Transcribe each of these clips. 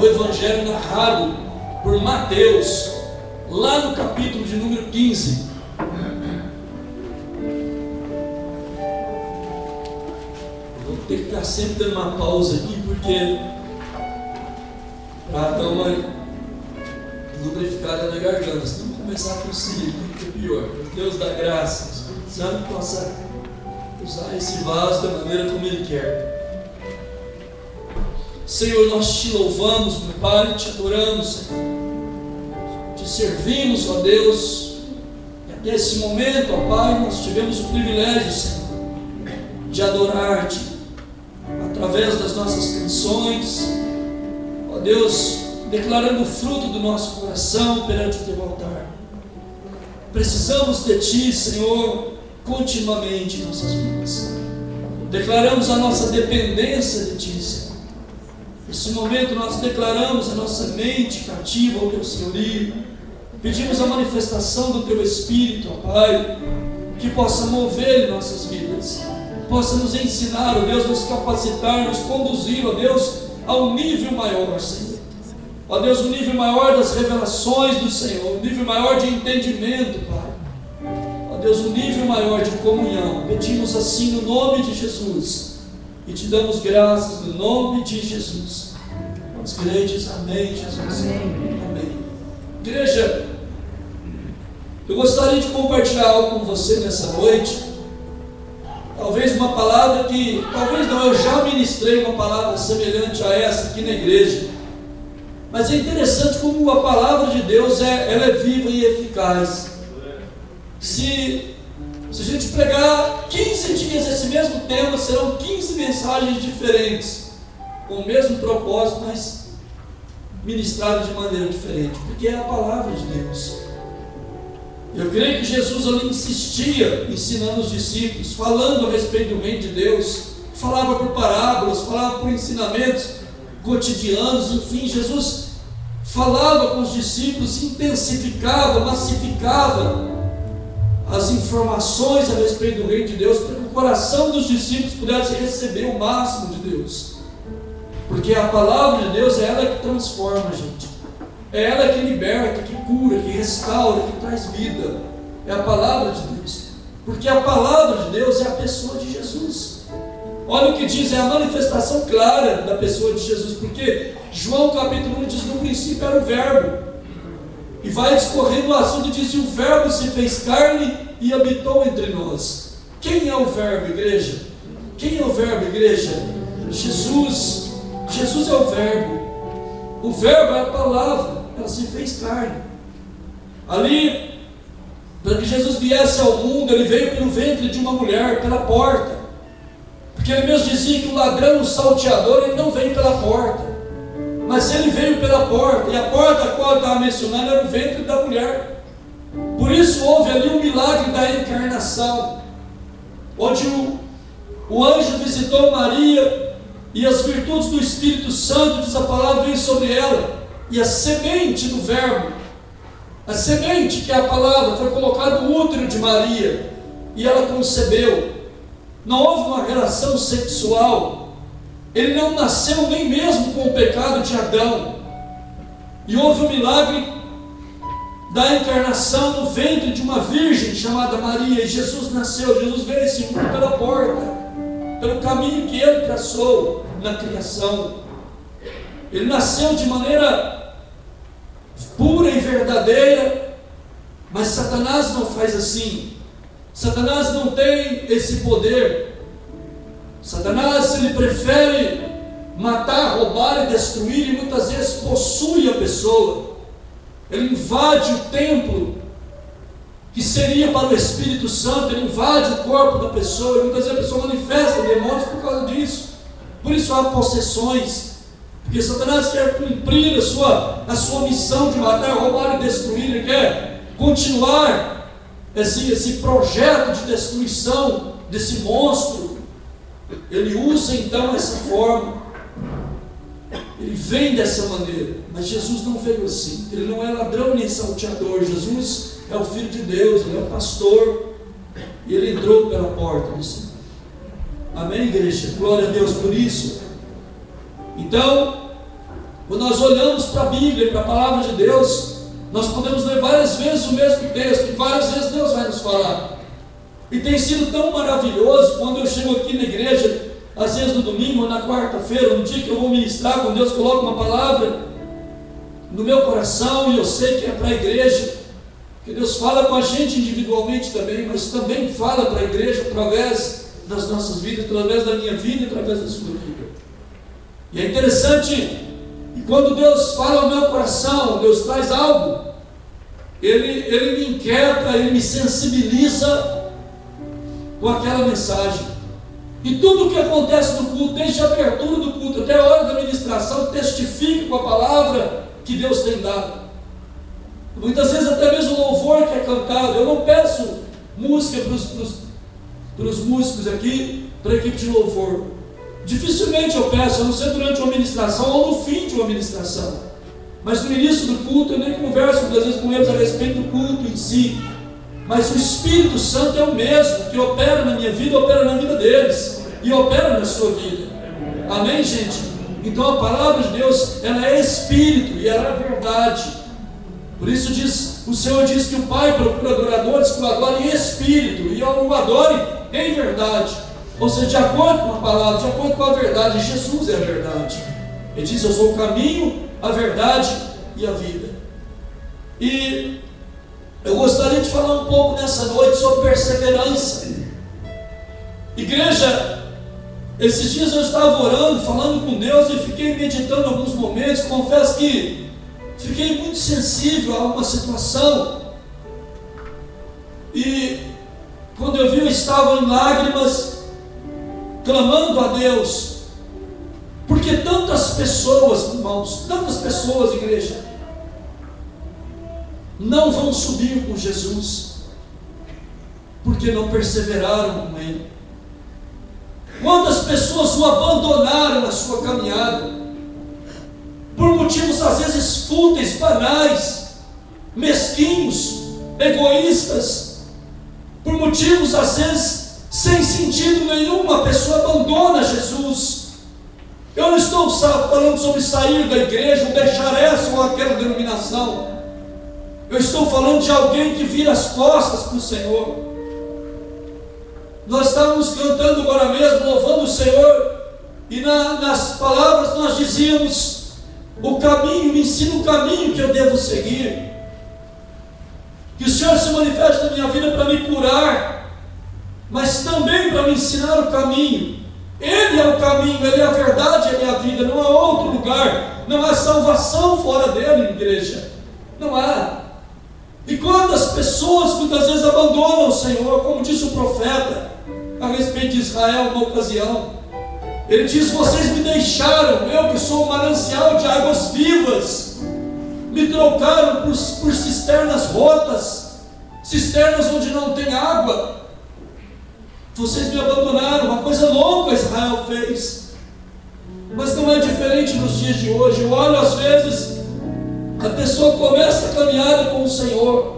o evangelho narrado por Mateus, lá no capítulo de número 15. Vou ter que ficar sempre dando uma pausa aqui, porque para dar uma lubrificada na garganta, se não começar a tossir, que é pior. Deus dá graça, o Espírito Santo possa usar esse vaso da maneira como Ele quer. Senhor, nós te louvamos, meu Pai, te adoramos, Senhor. Te servimos, ó Deus. E até esse momento, ó Pai, nós tivemos o privilégio, Senhor, de adorar-te através das nossas canções, ó Deus, declarando o fruto do nosso coração perante o teu altar. Precisamos de ti, Senhor, continuamente em nossas vidas. Declaramos a nossa dependência de ti, Senhor. Nesse momento nós declaramos a nossa mente cativa ao teu senhorio. Pedimos a manifestação do teu Espírito, ó Pai, que possa mover em nossas vidas, possa nos ensinar, ó Deus, nos capacitar, nos conduzir, ó Deus, ao nível maior, Senhor. Ó Deus, o nível maior das revelações do Senhor, o nível maior de entendimento, Pai. Ó Deus, o nível maior de comunhão. Pedimos assim no nome de Jesus e te damos graças no nome de Jesus. Os crentes, amém, Jesus. Amém. Amém. Igreja, eu gostaria de compartilhar algo com você nessa noite. Talvez uma palavra que, talvez não, eu já ministrei uma palavra semelhante a essa aqui na igreja. Mas é interessante como a palavra de Deus ela é viva e eficaz. Se a gente pregar 15 dias esse mesmo tema, serão 15 mensagens diferentes, com o mesmo propósito, mas ministradas de maneira diferente, porque é a palavra de Deus. Eu creio que Jesus ali insistia, ensinando os discípulos, falando a respeito do reino de Deus, falava por parábolas, falava por ensinamentos cotidianos, enfim, Jesus falava com os discípulos, intensificava, massificava as informações a respeito do reino de Deus, para que o coração dos discípulos pudesse receber o máximo de Deus, porque a palavra de Deus é ela que transforma a gente, é ela que liberta, que cura, que restaura, que traz vida. É a palavra de Deus, porque a palavra de Deus é a pessoa de Jesus. Olha o que diz, é a manifestação clara da pessoa de Jesus, porque João capítulo 1 diz: no princípio era o verbo, e vai discorrendo o assunto e diz: e o verbo se fez carne e habitou entre nós. Quem é o verbo, igreja? Quem é o verbo, igreja? Jesus. Jesus é o verbo. O verbo é a palavra, ela se fez carne. Ali, para que Jesus viesse ao mundo, ele veio pelo ventre de uma mulher, pela porta, porque ele mesmo dizia que o ladrão, o salteador, ele não veio pela porta, mas ele veio pela porta, e a porta a qual ele estava mencionando era o ventre da mulher. Por isso houve ali um milagre da encarnação, onde o anjo visitou Maria, e as virtudes do Espírito Santo, diz a palavra, vem sobre ela, e a semente do verbo, a semente que é a palavra, foi colocada no útero de Maria, e ela concebeu. Não houve uma relação sexual, ele não nasceu nem mesmo com o pecado de Adão, e houve o milagre da encarnação no ventre de uma virgem chamada Maria, e Jesus nasceu. Jesus veio a esse mundo pela porta, pelo caminho que ele traçou na criação. Ele nasceu de maneira pura e verdadeira, mas Satanás não faz assim. Satanás não tem esse poder. Satanás, ele prefere matar, roubar e destruir, e muitas vezes possui a pessoa. Ele invade o templo que seria para o Espírito Santo, ele invade o corpo da pessoa, e muitas vezes a pessoa manifesta demônios por causa disso. Por isso há possessões, porque Satanás quer cumprir a sua missão de matar, roubar e destruir. Ele quer continuar esse projeto de destruição desse monstro. Ele usa então essa forma, ele vem dessa maneira, mas Jesus não veio assim. Ele não é ladrão nem salteador. Jesus é o Filho de Deus, ele é o pastor, e ele entrou pela porta do Senhor. Amém, igreja? Glória a Deus por isso. Então, Quando nós olhamos para a Bíblia, para a palavra de Deus, nós podemos ler várias vezes o mesmo texto, e várias vezes Deus vai nos falar. E tem sido tão maravilhoso quando eu chego aqui na igreja, às vezes no domingo ou na quarta-feira, no dia que eu vou ministrar, quando Deus coloca uma palavra no meu coração, e eu sei que é para a igreja, que Deus fala com a gente individualmente também, mas também fala para a igreja através das nossas vidas, através da minha vida e através da sua vida. E é interessante, e quando Deus fala ao meu coração, Deus traz algo, Ele me inquieta, Ele me sensibiliza com aquela mensagem. E tudo o que acontece no culto, desde a abertura do culto até a hora da ministração, testifica com a palavra que Deus tem dado. Muitas vezes até mesmo o louvor que é cantado, eu não peço música para os músicos aqui, para a equipe de louvor. Dificilmente eu peço, a não ser durante uma ministração ou no fim de uma ministração. Mas no início do culto eu nem converso muitas vezes com eles a respeito do culto em si. Mas o Espírito Santo é o mesmo, que opera na minha vida, opera na vida deles, e opera na sua vida. Amém, gente? Então a palavra de Deus, ela é Espírito, e ela é verdade. Por isso o Senhor diz que o Pai procura adoradores que o adorem em Espírito, e o adorem em verdade. Ou seja, de acordo com a palavra, de acordo com a verdade. Jesus é a verdade. Ele diz: eu sou o caminho, a verdade e a vida. E eu gostaria de falar um pouco nessa noite sobre perseverança. Igreja, esses dias eu estava orando, falando com Deus, e fiquei meditando alguns momentos. Confesso que fiquei muito sensível a uma situação, e quando eu vi, eu estava em lágrimas, clamando a Deus, porque tantas pessoas, irmãos, tantas pessoas, igreja, não vão subir com Jesus, porque não perseveraram com Ele. Quantas pessoas o abandonaram na sua caminhada, por motivos às vezes fúteis, banais, mesquinhos, egoístas, por motivos às vezes sem sentido nenhum, a pessoa abandona Jesus. Eu não estou falando sobre sair da igreja, ou deixar essa ou aquela denominação. Eu estou falando de alguém que vira as costas para o Senhor. Nós estávamos cantando agora mesmo, louvando o Senhor, e nas palavras nós dizíamos: o caminho, me ensina o caminho que eu devo seguir. Que o Senhor se manifeste na minha vida para me curar, mas também para me ensinar o caminho. Ele é o caminho, Ele é a verdade, Ele é a vida. Não há outro lugar, não há salvação fora dele, igreja. Não há. E quantas pessoas muitas vezes abandonam o Senhor, como disse o profeta a respeito de Israel numa ocasião. Ele diz: vocês me deixaram, eu que sou um manancial de águas vivas, me trocaram por cisternas rotas, cisternas onde não tem água. Vocês me abandonaram. Uma coisa louca Israel fez. Mas não é diferente nos dias de hoje. Eu olho às vezes, a pessoa começa a caminhada com o Senhor,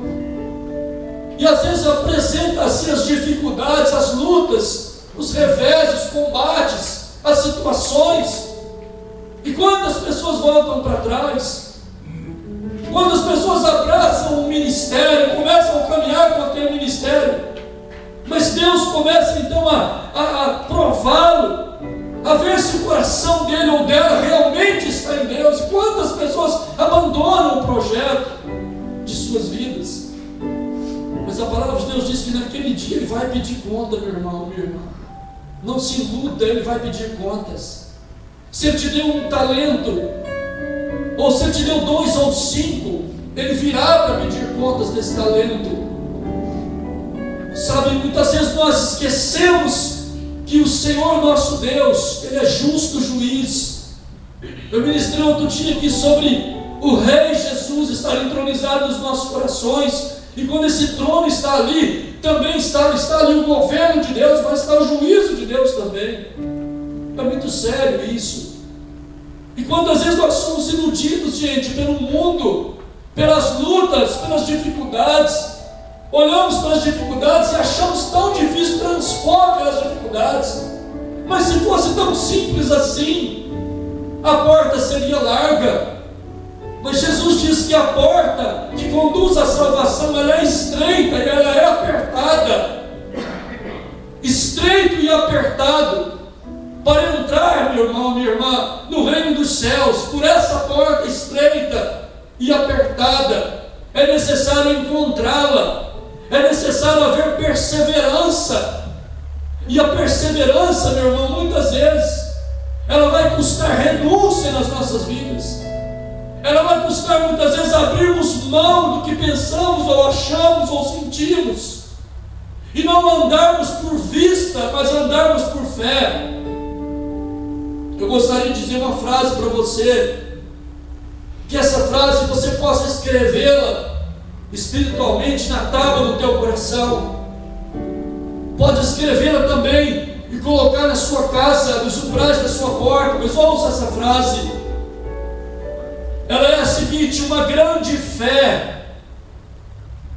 e às vezes apresenta assim as dificuldades, as lutas, os revés, os combates, as situações. E quantas pessoas voltam para trás? Quantas pessoas abraçam o ministério, começam a caminhar com aquele ministério, mas Deus começa então a prová-lo, a ver se o coração dele ou dela realmente está em Deus. Quantas pessoas abandonam o projeto de suas vidas? Mas a palavra de Deus diz que naquele dia Ele vai pedir conta, meu irmão, minha irmã. Não se iluda, Ele vai pedir contas. Se Ele te deu um talento, ou se Ele te deu 2 ou 5, Ele virá para pedir contas desse talento. Sabe, muitas vezes nós esquecemos que o Senhor nosso Deus, Ele é justo juiz. Eu ministrei outro dia aqui sobre o Rei Jesus estar entronizado nos nossos corações, e quando esse trono está ali, também está ali o governo de Deus, mas está o juízo de Deus também. É muito sério isso. E quantas vezes nós somos iludidos, gente, pelo mundo, pelas lutas, pelas dificuldades. Olhamos para as dificuldades e achamos tão difícil transpor aquelas dificuldades. Mas se fosse tão simples assim, a porta seria larga, mas Jesus diz que a porta que conduz à salvação, ela é estreita e ela é apertada. Estreito e apertado. Para entrar, meu irmão, minha irmã, no reino dos céus, por essa porta estreita e apertada, é necessário encontrá-la, é necessário haver perseverança. E a perseverança, meu irmão, muitas vezes, ela vai custar renúncia nas nossas vidas. Ela vai custar muitas vezes abrirmos mão do que pensamos, ou achamos, ou sentimos, e não andarmos por vista, mas andarmos por fé. Eu gostaria de dizer uma frase para você, que essa frase você possa escrevê-la espiritualmente na tábua do teu coração. Pode escrevê-la também e colocar na sua casa, nos umbrais da sua porta. Mas ouça essa frase. Ela é a seguinte: uma grande fé,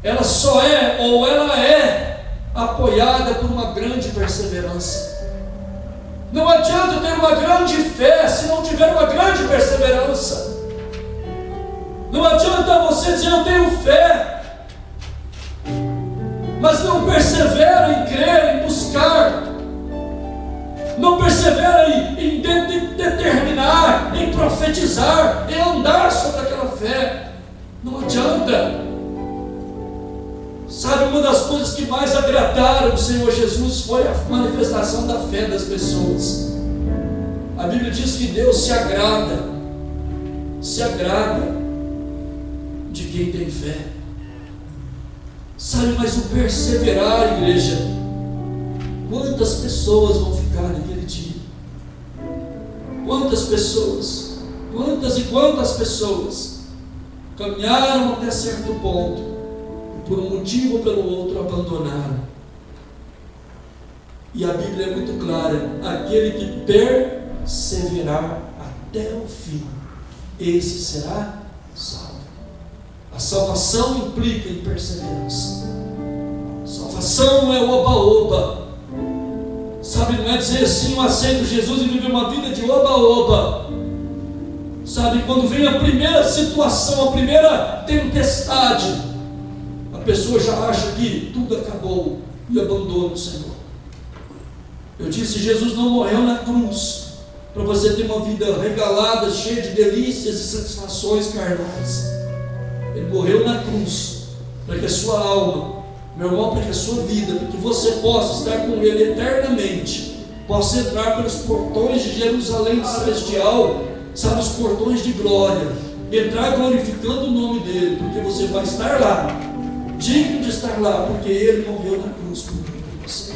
ela só é, ou ela é apoiada por uma grande perseverança. Não adianta ter uma grande fé se não tiver uma grande perseverança. Não adianta você dizer eu tenho fé, mas não persevera em crer, em buscar, não persevera em determinar, em profetizar, em andar sobre aquela fé. Não adianta. Sabe, uma das coisas que mais agradaram o Senhor Jesus foi a manifestação da fé das pessoas. A Bíblia diz que Deus se agrada de quem tem fé. Sabe, mas o perseverar, igreja, quantas pessoas vão ficar naquele dia? Quantas pessoas, quantas pessoas caminharam até certo ponto, por um motivo ou pelo outro abandonaram. E a Bíblia é muito clara: aquele que perseverar até o fim, esse será salvo. A salvação implica em perseverança. Salvação não é oba-oba. Sabe, não é dizer assim, eu aceito Jesus e viver uma vida de oba-oba. Sabe, quando vem a primeira situação, a primeira tempestade, a pessoa já acha que tudo acabou e abandona o Senhor. Eu disse, Jesus não morreu na cruz para você ter uma vida regalada, cheia de delícias e satisfações carnais. Ele morreu na cruz para que a sua alma, meu irmão, para que a sua vida, para que você possa estar com Ele eternamente, possa entrar pelos portões de Jerusalém celestial, sabe, os portões de glória, entrar glorificando o nome dEle, porque você vai estar lá, digno de estar lá, porque Ele morreu na cruz por mim e por você.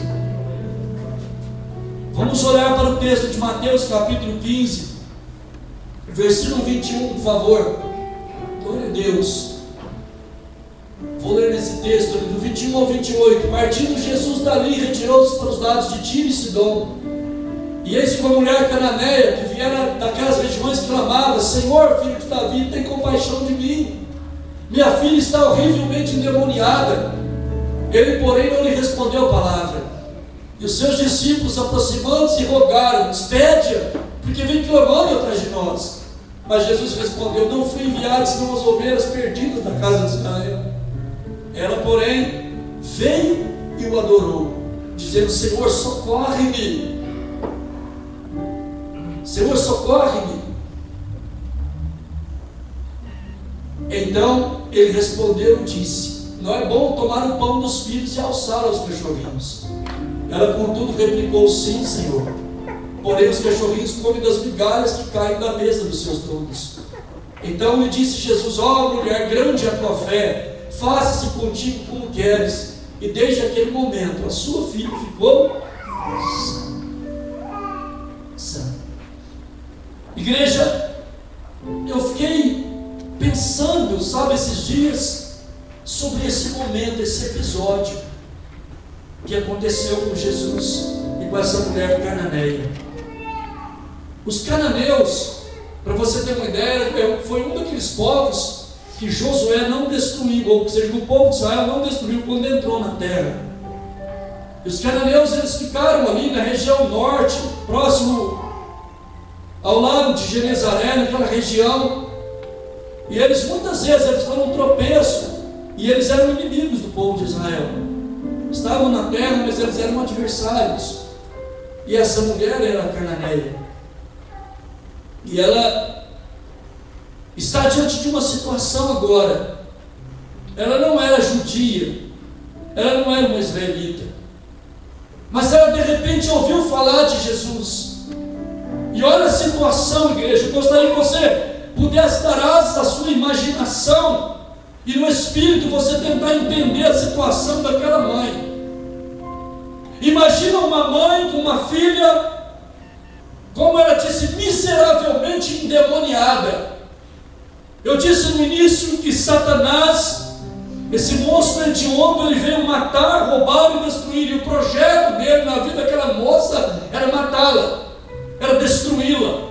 Vamos olhar para o texto de Mateus capítulo 15, versículo 21, por favor. Glória a Deus. Vou ler nesse texto, do 21 ao 28. Partindo Jesus dali, retirou-se para os lados de Tiro e Sidom. E eis que uma mulher cananeia, que viera daquelas regiões, clamava: Senhor, filho de Davi, tem compaixão de mim. Minha filha está horrivelmente endemoniada. Ele, porém, não lhe respondeu palavra. E os seus discípulos, aproximando-se, rogaram: despede-a, porque vem clamando atrás de nós. Mas Jesus respondeu: não fui enviado senão as ovelhas perdidas da casa de Israel. Ela, porém, veio e o adorou, dizendo: Senhor, socorre-me. Senhor, socorre-me. Então ele respondeu e disse: não é bom tomar o pão dos filhos e alçá-lo aos cachorrinhos. Ela, contudo, replicou: sim, Senhor, porém os cachorrinhos comem das migalhas que caem da mesa dos seus donos. Então lhe disse Jesus: ó mulher, grande é a tua fé, faça-se contigo como queres. E desde aquele momento a sua filha ficou sã. Igreja, eu fiquei pensando, sabe, esses dias, sobre esse momento, esse episódio que aconteceu com Jesus e com essa mulher cananeia. Os cananeus, para você ter uma ideia, foi um daqueles povos que Josué não destruiu, ou seja, o povo de Israel não destruiu quando entrou na terra. E os cananeus, eles ficaram ali na região norte, próximo ao lado de Genezaré, naquela região. E eles muitas vezes eles foram um tropeço, e eles eram inimigos do povo de Israel. Estavam na terra, mas eles eram adversários. E essa mulher era cananeia. E ela está diante de uma situação agora. Ela não era judia, ela não era uma israelita, mas ela de repente ouviu falar de Jesus. E olha a situação, igreja. Eu gostaria que você pudesse dar asas à sua imaginação e no espírito você tentar entender a situação daquela mãe. Imagina uma mãe com uma filha, como ela disse, miseravelmente endemoniada. Eu disse no início que Satanás, esse monstro hediondo, ele veio matar, roubar e destruir. E o projeto dele na vida daquela moça era matá-la, era destruí-la,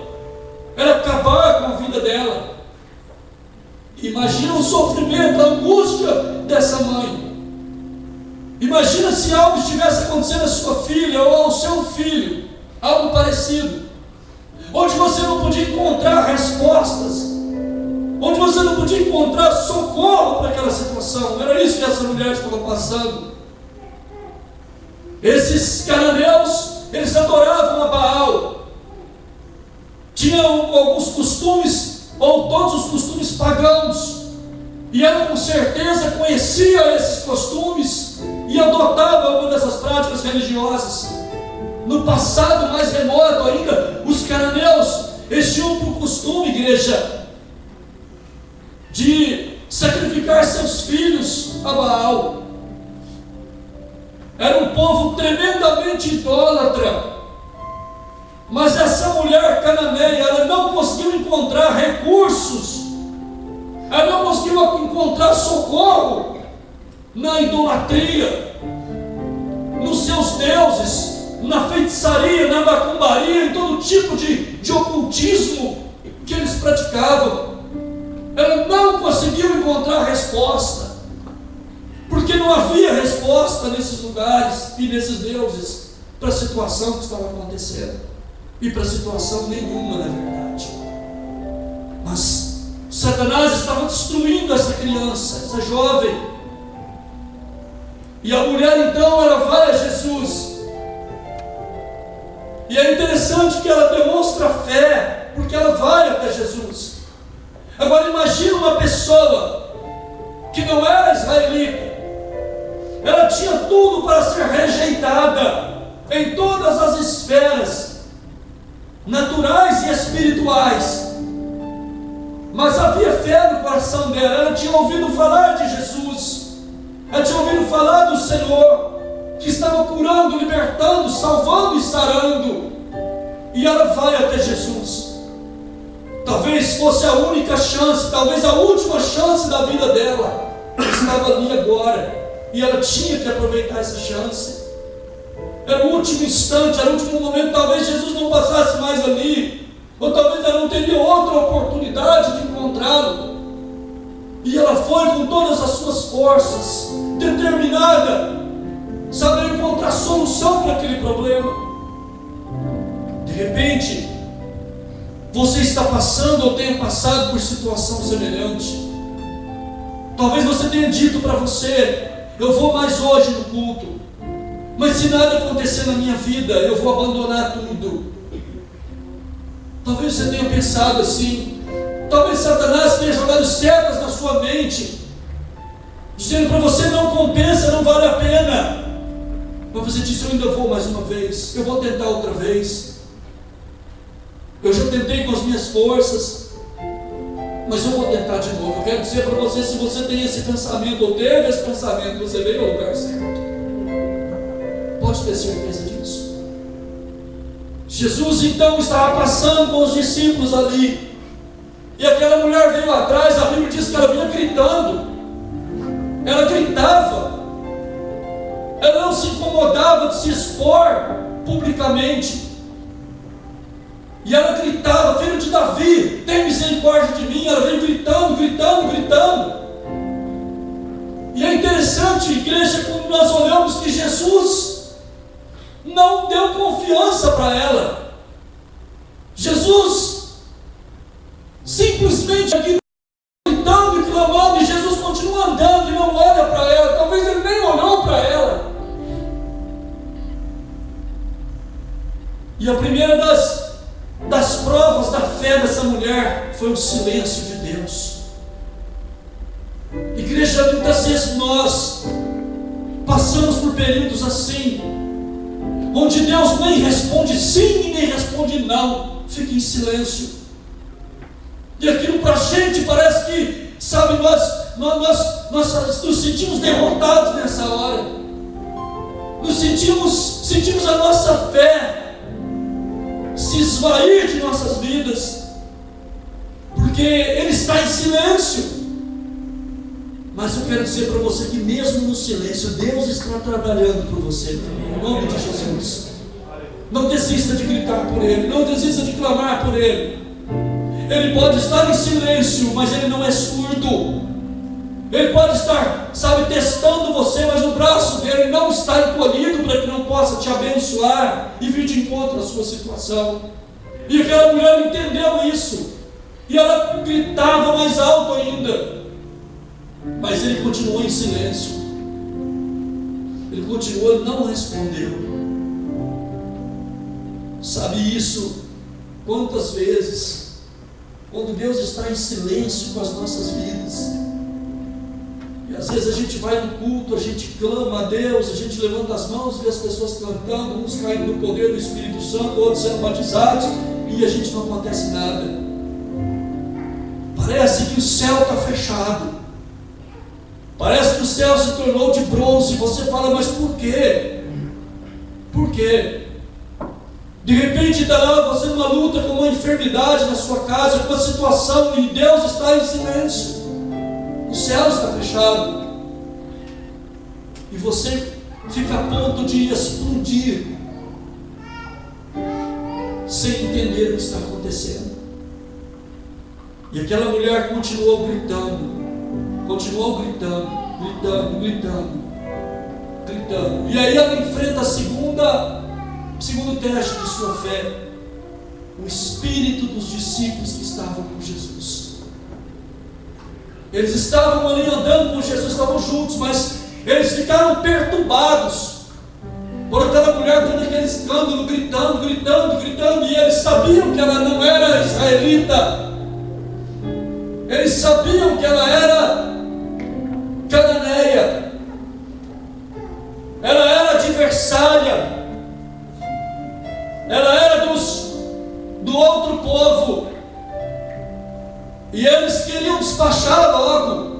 era acabar com a vida dela. Imagina o sofrimento, a angústia dessa mãe. Imagina se algo estivesse acontecendo à sua filha ou ao seu filho, algo parecido, onde você não podia encontrar respostas, onde você não podia encontrar socorro para aquela situação. Era isso que essa mulher estava passando. Esses cananeus, eles adoravam a Baal, tinham alguns costumes, ou todos os costumes pagãos, e ela com certeza conhecia esses costumes e adotava uma dessas práticas religiosas. No passado mais remoto ainda, os cananeus, eles tinham por costume, igreja, de sacrificar seus filhos a Baal. Era um povo tremendamente idólatra. Mas essa mulher cananeia, ela não conseguiu encontrar recursos, ela não conseguiu encontrar socorro na idolatria, nos seus deuses, na feitiçaria, na macumbaria, em todo tipo de ocultismo que eles praticavam. Ela não conseguiu encontrar resposta, porque não havia resposta nesses lugares e nesses deuses para a situação que estava acontecendo, e para a situação nenhuma, na verdade. Mas Satanás estava destruindo essa criança, essa jovem. E a mulher então, ela vai a Jesus. E é interessante que ela demonstra fé, porque ela vai até Jesus. Agora imagina uma pessoa que não era israelita. Ela tinha tudo para ser rejeitada em todas as esferas naturais e espirituais, mas havia fé no coração dela. Ela tinha ouvido falar de Jesus, ela tinha ouvido falar do Senhor, que estava curando, libertando, salvando e sarando. E ela vai até Jesus. Talvez fosse a única chance, talvez a última chance da vida dela, estava ali agora, e ela tinha que aproveitar essa chance. Era o último instante, era o último momento. Talvez Jesus não passasse mais ali, ou talvez ela não teria outra oportunidade de encontrá-lo. E ela foi com todas as suas forças, determinada, saber encontrar solução para aquele problema. De repente, você está passando ou tenha passado por situação semelhante. Talvez você tenha dito para você: eu vou mais hoje no culto, mas se nada acontecer na minha vida, eu vou abandonar tudo. Talvez você tenha pensado assim. Talvez Satanás tenha jogado setas na sua mente, dizendo para você: não compensa, não vale a pena. Mas você disse: eu ainda vou mais uma vez, eu vou tentar outra vez. Eu já tentei com as minhas forças, mas eu vou tentar de novo. Eu quero dizer para você, se você tem esse pensamento, ou teve esse pensamento, você veio ao lugar certo. Pode ter certeza disso. Jesus então estava passando com os discípulos ali, e aquela mulher veio atrás. A Bíblia diz que ela vinha gritando. Ela gritava. Ela não se incomodava de se expor publicamente. E ela gritava: filho de Davi, tem misericórdia de mim. Ela veio gritando, gritando, gritando. E é interessante, igreja, quando nós olhamos que Jesus não deu confiança para ela. Jesus simplesmente aqui gritando e clamando, e Jesus continua andando e não olha para ela. Talvez ele nem olhou para ela. E a primeira das provas da fé dessa mulher foi o silêncio de Deus. Igreja, muitas vezes nós passamos por períodos assim, onde Deus nem responde sim e nem responde não, fica em silêncio. E aquilo para a gente parece que, sabe, nós nos sentimos derrotados nessa hora. Sentimos a nossa fé se esvair de nossas vidas, porque Ele está em silêncio. Mas eu quero dizer para você que mesmo no silêncio, Deus está trabalhando por você também, em nome de Jesus. Não desista de gritar por Ele, não desista de clamar por Ele. Ele pode estar em silêncio, mas Ele não é surdo. Ele pode estar, sabe, testando você, mas o braço dele não está encolhido para que não possa te abençoar e vir de encontro à sua situação. E aquela mulher entendeu isso, e ela gritava mais alto ainda, mas ele continuou em silêncio. Ele continuou, ele não respondeu. Sabe isso? Quantas vezes, quando Deus está em silêncio com as nossas vidas, e às vezes a gente vai no culto, a gente clama a Deus, a gente levanta as mãos, vê as pessoas cantando, uns caindo no poder do Espírito Santo, outros sendo batizados, e a gente não acontece nada. Parece que o céu está fechado, parece que o céu se tornou de bronze, e você fala, mas por quê? Por quê? De repente está lá você numa luta com uma enfermidade na sua casa, com uma situação, e Deus está em silêncio. O céu está fechado. E você fica a ponto de explodir, sem entender o que está acontecendo. E aquela mulher continuou gritando. E aí ela enfrenta o segundo teste de sua fé, o espírito dos discípulos que estavam com Jesus. Eles estavam ali andando com Jesus, estavam juntos, mas eles ficaram perturbados por aquela mulher dando aquele escândalo, gritando, e eles sabiam que ela não era israelita, eles sabiam que ela era cananeia, ela era adversária, ela era do outro povo, e eles queriam despachá-la logo.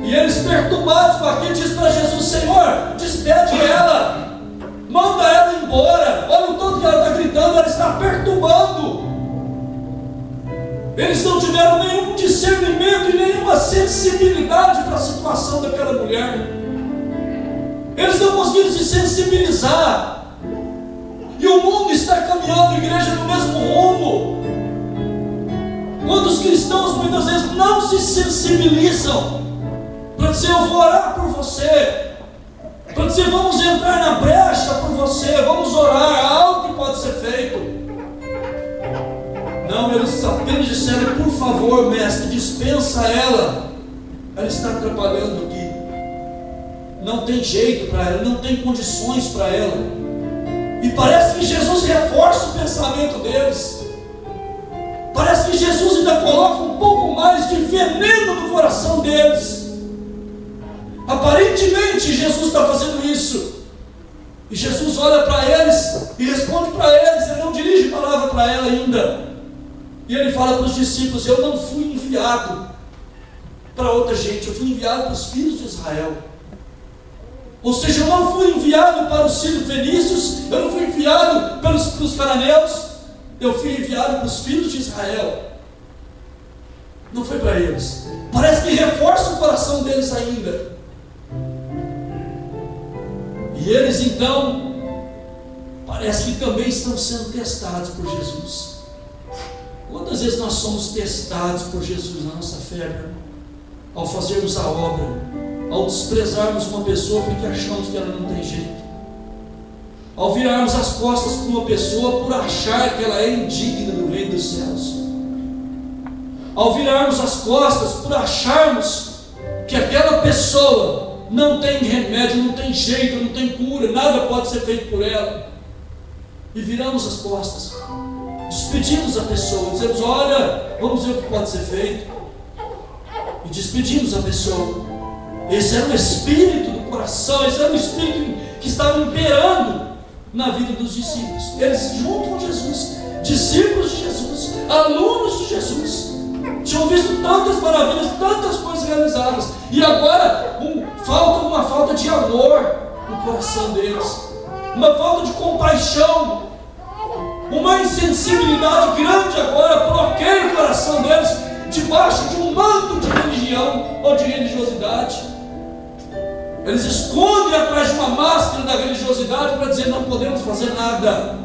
E eles, perturbados com aquilo, diz para Jesus: Senhor, despede ela, manda ela embora. Olha o tanto que ela está gritando, ela está perturbando. Eles não tiveram nenhum discernimento e nenhuma sensibilidade para a situação daquela mulher. Eles não conseguiram se sensibilizar. E o mundo está caminhando, igreja, no mesmo rumo. Quantos cristãos muitas vezes não se sensibilizam para dizer: eu vou orar por você, para dizer: vamos entrar na brecha por você, vamos orar, há algo que pode ser feito. Não, eles apenas disseram: por favor, mestre, dispensa ela está atrapalhando aqui, não tem jeito para ela, não tem condições para ela. E parece que Jesus reforça o pensamento deles. Parece que Jesus ainda coloca um pouco mais de veneno no coração deles. Aparentemente Jesus está fazendo isso, e Jesus olha para eles e responde para eles. Ele não dirige palavra para ela ainda, e ele fala para os discípulos: eu não fui enviado para outra gente, eu fui enviado para os filhos de Israel. Ou seja, eu não fui enviado para os sírio-fenícios, eu não fui enviado para os cananeus, eu fui enviado para os filhos de Israel. Não foi para eles. Parece que reforça o coração deles ainda. E eles então, parece que também estão sendo testados por Jesus. Quantas vezes nós somos testados por Jesus na nossa fé, ao fazermos a obra, ao desprezarmos uma pessoa porque achamos que ela não tem jeito? ao virarmos as costas para uma pessoa por achar que ela é indigna do reino dos céus, ao virarmos as costas por acharmos que aquela pessoa não tem remédio, não tem jeito, não tem cura, nada pode ser feito por ela, e viramos as costas, despedimos a pessoa, dizemos: olha, vamos ver o que pode ser feito, e despedimos a pessoa. Esse era o espírito do coração, esse era o espírito que estava imperando na vida dos discípulos. Eles junto com Jesus, discípulos de Jesus, alunos de Jesus, tinham visto tantas maravilhas, tantas coisas realizadas, e agora falta uma falta de amor no coração deles, uma falta de compaixão, uma insensibilidade grande agora bloqueia o coração deles debaixo de um manto de religião ou de religiosidade. Eles escondem atrás de uma máscara da religiosidade para dizer: não podemos fazer nada,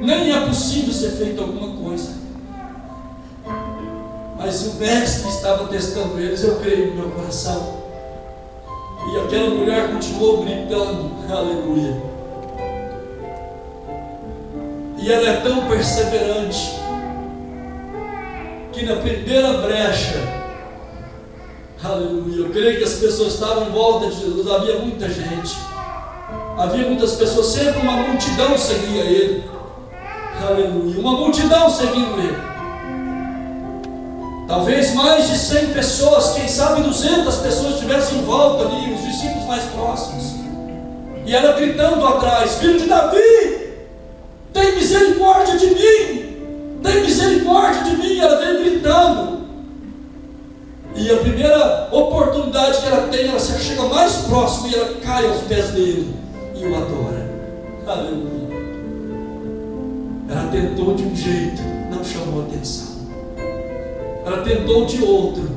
nem é possível ser feita alguma coisa. Mas o mestre estava testando eles, eu creio, no meu coração. E aquela mulher continuou gritando: aleluia. E ela é tão perseverante que na primeira brecha, aleluia, eu creio que as pessoas estavam em volta de Jesus, havia muita gente, havia muitas pessoas, sempre uma multidão seguia ele, aleluia, uma multidão seguindo ele, talvez mais de 100 pessoas, quem sabe 200 pessoas estivessem em volta ali, os discípulos mais próximos, e ela gritando atrás: filho de Davi, tem misericórdia de mim, tem misericórdia de mim. Ela veio gritando, e a primeira oportunidade que ela tem, ela se chega mais próximo e ela cai aos pés dele e o adora, aleluia. Ela tentou de um jeito, não chamou atenção, ela tentou de outro,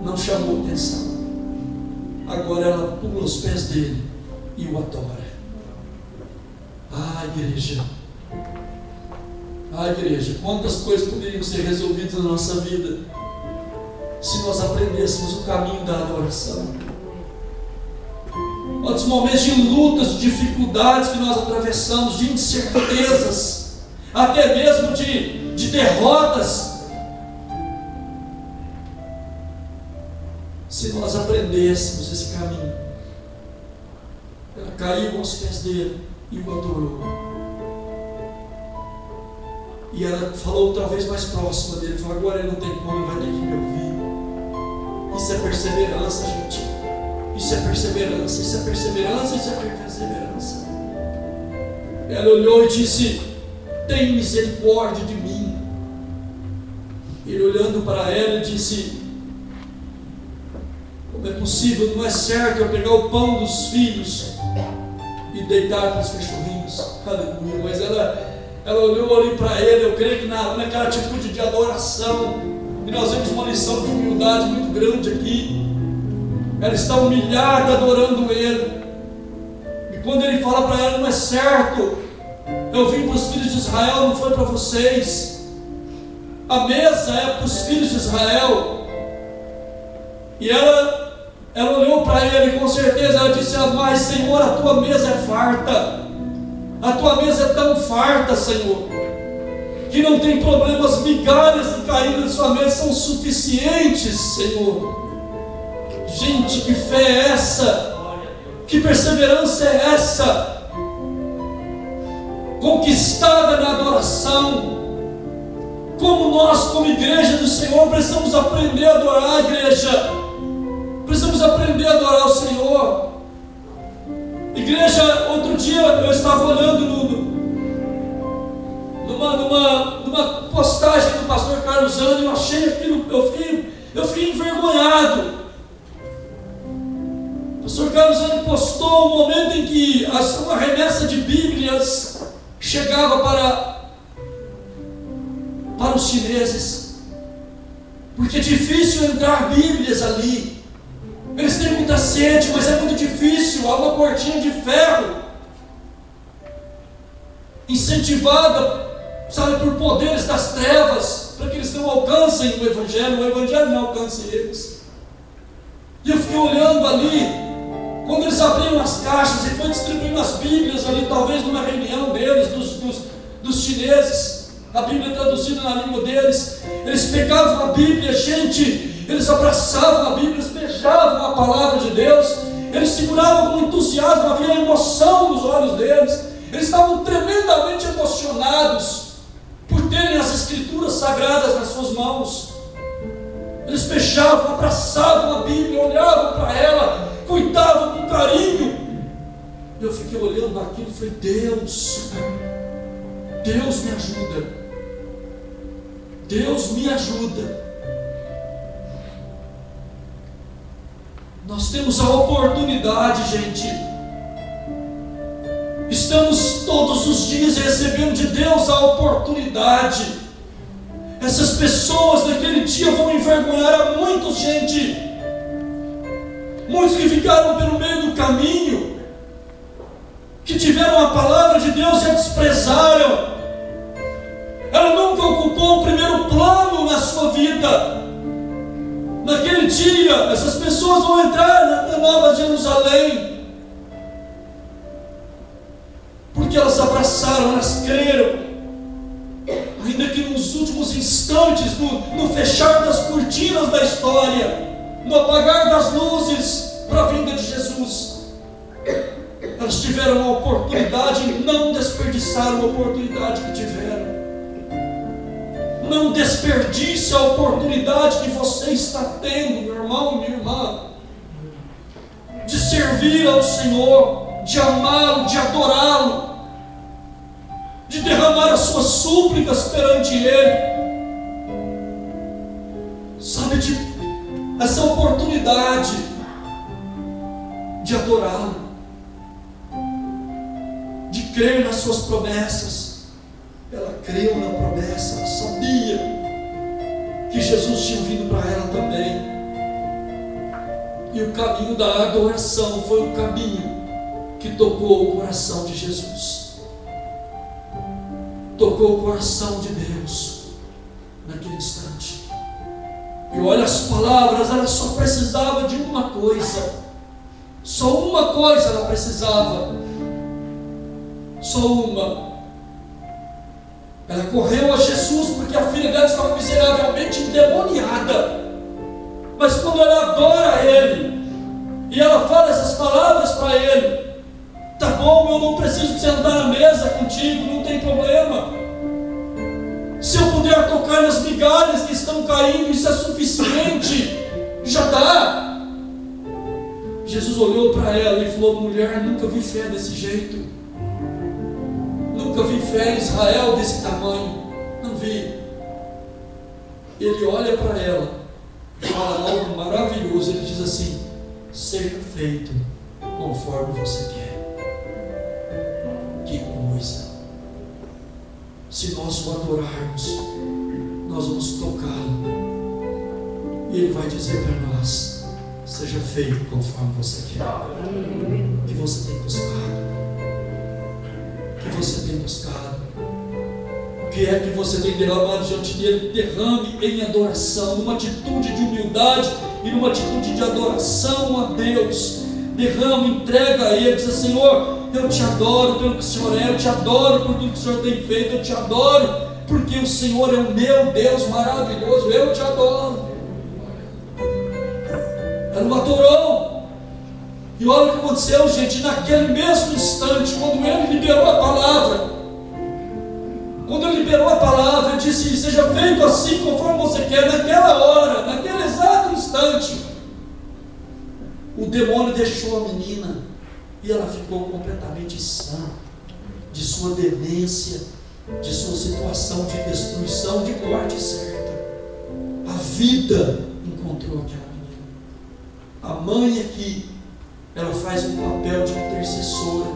não chamou atenção, agora ela pula aos pés dele e o adora. Igreja, igreja, quantas coisas poderiam ser resolvidas na nossa vida se nós aprendêssemos o caminho da adoração. Quantos momentos de lutas, de dificuldades que nós atravessamos, de incertezas, até mesmo de derrotas, se nós aprendêssemos esse caminho. Ela caiu aos pés dele e o adorou. E ela falou talvez mais próxima dele, falou: agora ele não tem como, ele vai ter que me ouvir. Isso é perseverança, gente. Isso é perseverança, isso é perseverança, isso é perseverança. Ela olhou e disse: tem misericórdia de mim. Ele olhando para ela disse: como é possível, não é certo eu pegar o pão dos filhos e deitar para os cachorrinhos. Aleluia. Mas ela olhou ali para ele, eu creio que naquela atitude de adoração, e nós vemos uma lição de humildade muito grande aqui. Ela está humilhada adorando ele, e quando ele fala para ela: não é certo, eu vim para os filhos de Israel, não foi para vocês, a mesa é para os filhos de Israel. E ela olhou para ele, com certeza ela disse: mas Senhor, a tua mesa é farta, a tua mesa é tão farta, Senhor, que não tem problemas, migalhas que caíram na sua mesa são suficientes, Senhor. Gente, que fé é essa? Que perseverança é essa? Conquistada na adoração. Como nós, como igreja do Senhor, precisamos aprender a adorar, igreja. Precisamos aprender a adorar o Senhor. Igreja, outro dia eu estava olhando numa postagem do pastor Carlos Zani, eu achei aquilo, eu fiquei envergonhado. O pastor Carlos Zani postou um momento em que uma remessa de Bíblias chegava para os chineses, porque é difícil entrar Bíblias ali. Eles têm muita sede, mas é muito difícil. Há uma portinha de ferro incentivada, sabe, por poderes das trevas, para que eles não alcancem o Evangelho não alcance eles. E eu fiquei olhando ali, Quando eles abriam as caixas e foi distribuindo as Bíblias ali, talvez numa reunião deles, dos chineses, a Bíblia traduzida na língua deles, eles pegavam a Bíblia, gente, eles abraçavam a Bíblia, eles beijavam a palavra de Deus, eles seguravam com entusiasmo, havia emoção nos olhos deles, eles estavam tremendamente emocionados por terem as Escrituras Sagradas nas suas mãos. Eles beijavam, abraçavam a Bíblia, olhavam para ela, cuidavam com carinho. Eu fiquei olhando aquilo e falei: Deus me ajuda, Deus me ajuda. Nós temos a oportunidade, gente, estamos todos os dias recebendo de Deus a oportunidade. Essas pessoas naquele dia vão envergonhar a muitos, gente, muitos que ficaram pelo meio do caminho, que tiveram a palavra de Deus e a desprezaram. Ela nunca ocupou o primeiro plano na sua vida. Naquele dia, essas pessoas vão entrar na Nova Jerusalém, porque elas abraçaram, elas creram, ainda que nos últimos instantes, no fechar das cortinas da história, no apagar das luzes para a vinda de Jesus, elas tiveram a oportunidade e não desperdiçaram a oportunidade que tiveram. Não desperdice a oportunidade que você está tendo, meu irmão e minha irmã, de servir ao Senhor, de amá-lo, de adorá-lo, de derramar as suas súplicas perante Ele. Sabe, essa oportunidade de adorá-lo, de crer nas suas promessas. Ela creu na promessa, ela sabia que Jesus tinha vindo para ela também. E o caminho da adoração foi o caminho que tocou o coração de Jesus, tocou o coração de Deus naquele instante. E olha as palavras, ela só precisava de uma coisa, só uma coisa ela precisava, só uma. Ela correu a Jesus porque a filha dela estava miseravelmente endemoniada. Mas quando ela adora Ele, e ela fala essas palavras para Ele: tá bom, eu não preciso sentar na mesa contigo, não tem problema. Se eu puder tocar nas migalhas que estão caindo, isso é suficiente, já dá. Jesus olhou para ela e falou: mulher, nunca vi fé desse jeito. Nunca vi fé em Israel desse tamanho. Não vi. Ele olha para ela, fala algo maravilhoso. Ele diz assim: seja feito conforme você quer. Que coisa! Se nós o adorarmos, nós vamos tocá-lo, e Ele vai dizer para nós: seja feito conforme você quer. Que você tem buscado, que você tem buscado, o que é que você tem derramado diante dele? Derrame em adoração, numa atitude de humildade e numa atitude de adoração a Deus. Derrama, entrega a Ele, diz: Senhor, eu te adoro pelo que o Senhor é, eu te adoro por tudo que o Senhor tem feito, eu te adoro porque o Senhor é o meu Deus maravilhoso, eu te adoro. Ela o adorou. E olha o que aconteceu, gente, naquele mesmo instante, quando Ele liberou a palavra, Ele disse: seja feito assim conforme você quer. Naquela hora, naquele exato instante, o demônio deixou a menina e ela ficou completamente sã de sua demência, de sua situação de destruição, de morte certa. A vida encontrou aquela menina. A mãe aqui, ela faz um papel de intercessora,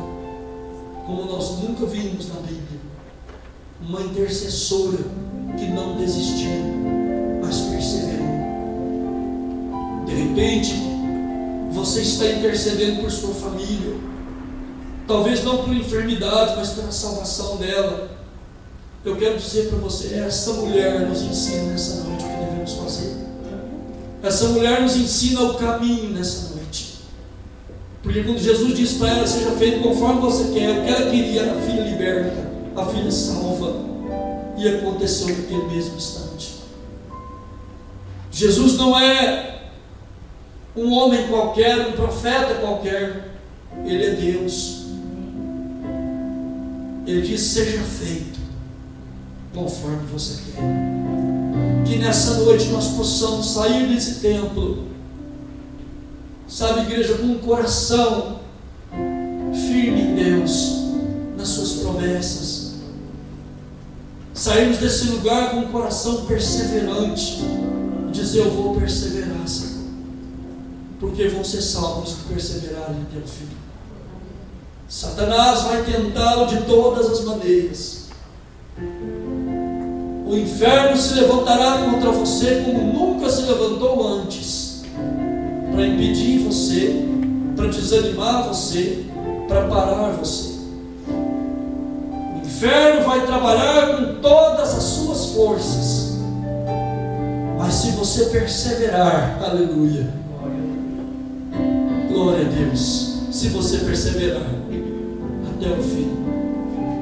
como nós nunca vimos na Bíblia. Uma intercessora que não desistiu, mas perseverou. De repente, você está intercedendo por sua família, talvez não por enfermidade, mas pela salvação dela. Eu quero dizer para você: essa mulher nos ensina nessa noite o que devemos fazer. Essa mulher nos ensina o caminho nessa noite. Porque quando Jesus disse para ela: seja feito conforme você quer, o que ela queria era a filha liberta, a filha salva. E aconteceu naquele mesmo instante. Jesus não é um homem qualquer, um profeta qualquer. Ele é Deus. Ele diz: seja feito conforme você quer. Que nessa noite nós possamos sair desse templo, sabe, igreja, com um coração firme em Deus, nas suas promessas. Sairmos desse lugar com um coração perseverante, dizer: eu vou perseverar, Senhor, porque vão ser salvos que perseverarem até o fim. Satanás vai tentá-lo de todas as maneiras. O inferno se levantará contra você como nunca se levantou antes, para impedir você, para desanimar você, para parar você. O inferno vai trabalhar com todas as suas forças, mas se você perseverar, aleluia, glória a Deus, se você perseverar até o fim,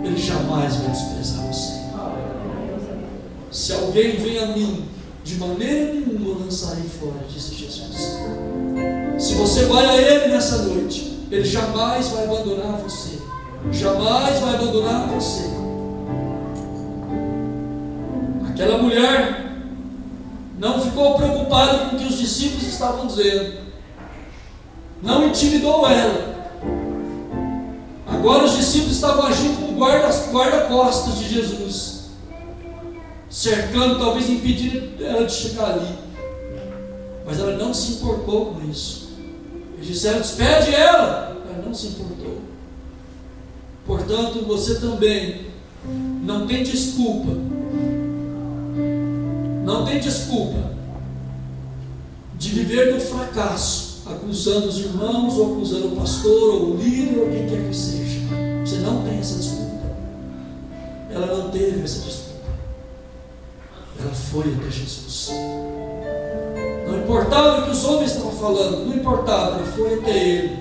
Ele jamais vai desprezar você. Se alguém vem a mim, de maneira nenhuma eu lançarei fora, disse Jesus. Se você vai a Ele nessa noite, Ele jamais vai abandonar você. Jamais vai abandonar você. Aquela mulher não ficou preocupada com o que os discípulos estavam dizendo. Não intimidou ela. Agora os discípulos estavam agindo como guarda-costas de Jesus, cercando, talvez impedindo ela de chegar ali. Mas ela não se importou com isso. Eles disseram: despede ela. Ela não se importou. Portanto, você também não tem desculpa. Não tem desculpa de viver no fracasso, acusando os irmãos, ou acusando o pastor, ou o líder, ou quem quer que seja. Você não tem essa desculpa. Ela não teve essa desculpa. Ela foi até Jesus. Não importava o que os homens estavam falando, não importava, ela foi até Ele.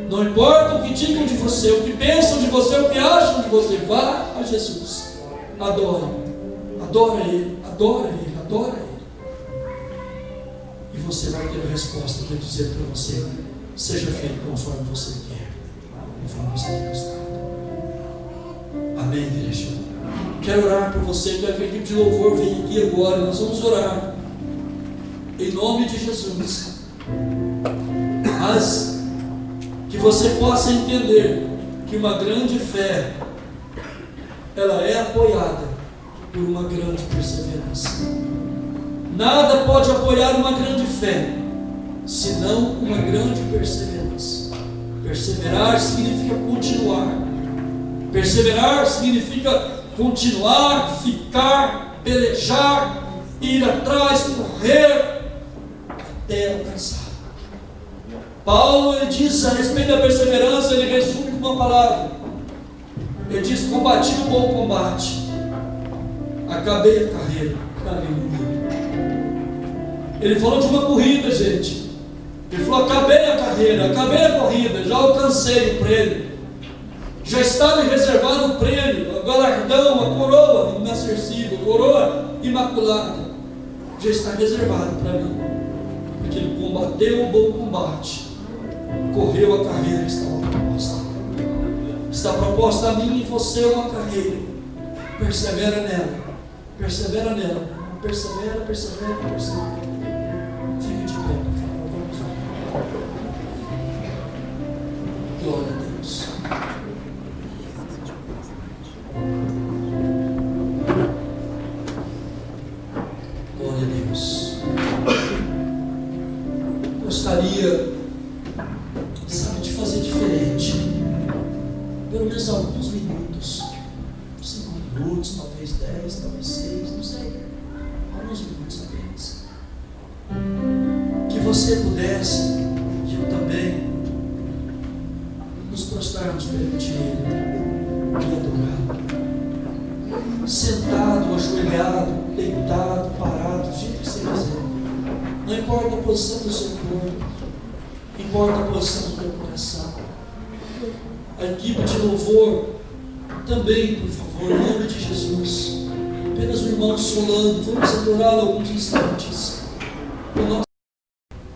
Não importa o que digam de você, o que pensam de você, o que acham de você, vá a Jesus. Adore. Adora Ele, adora Ele, adora Ele. E você vai ter a resposta que eu dizer para você: seja feito conforme você quer, conforme você tem gostado. Amém, igreja? Quero orar por você, quero que a equipe de louvor venha aqui agora. Nós vamos orar em nome de Jesus. Mas que você possa entender que uma grande fé, ela é apoiada por uma grande perseverança. Nada pode apoiar uma grande fé, senão uma grande perseverança. Perseverar significa continuar. Perseverar significa continuar, ficar, pelejar, ir atrás, correr, até alcançar. Paulo, ele diz a respeito da perseverança, ele resume com uma palavra. Ele diz: combati o bom combate, acabei a carreira. Aleluia. Ele falou de uma corrida, gente. Ele falou: acabei a carreira, acabei a corrida, já alcancei o prêmio, já está me reservado o prêmio, o galardão, a coroa inacessível, a coroa imaculada, já está reservado para mim, porque ele combateu o bom combate, correu a carreira que estava proposta. Está proposta a mim e você uma carreira. Persevera nela, persevera nela, persevera, persevera, persevera. Fique de pé, por favor, vamos lá. Glória a Deus. Glória a Deus. Gostaria, sabe, de fazer diferente. Pelo menos alguns minutos. 5 minutos, talvez 10, talvez 6, não sei. Alguns minutos apenas. Que você pudesse, que eu também, nos prostrarmos perante Ele e adorá-lo. Sentado, ajoelhado, deitado, parado, do jeito que você quiser. Não importa a posição do seu corpo. importa a posição do teu coração. A equipe de louvor também, por favor, em nome de Jesus. Apenas o irmão Solano, vamos adorá-lo alguns instantes.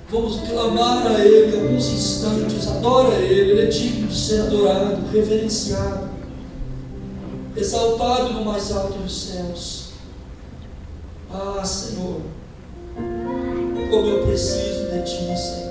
Vamos clamar a Ele alguns instantes. Adora Ele, Ele é digno de ser adorado, reverenciado, exaltado no mais alto dos céus. Ah, Senhor, como eu preciso de Ti, Senhor.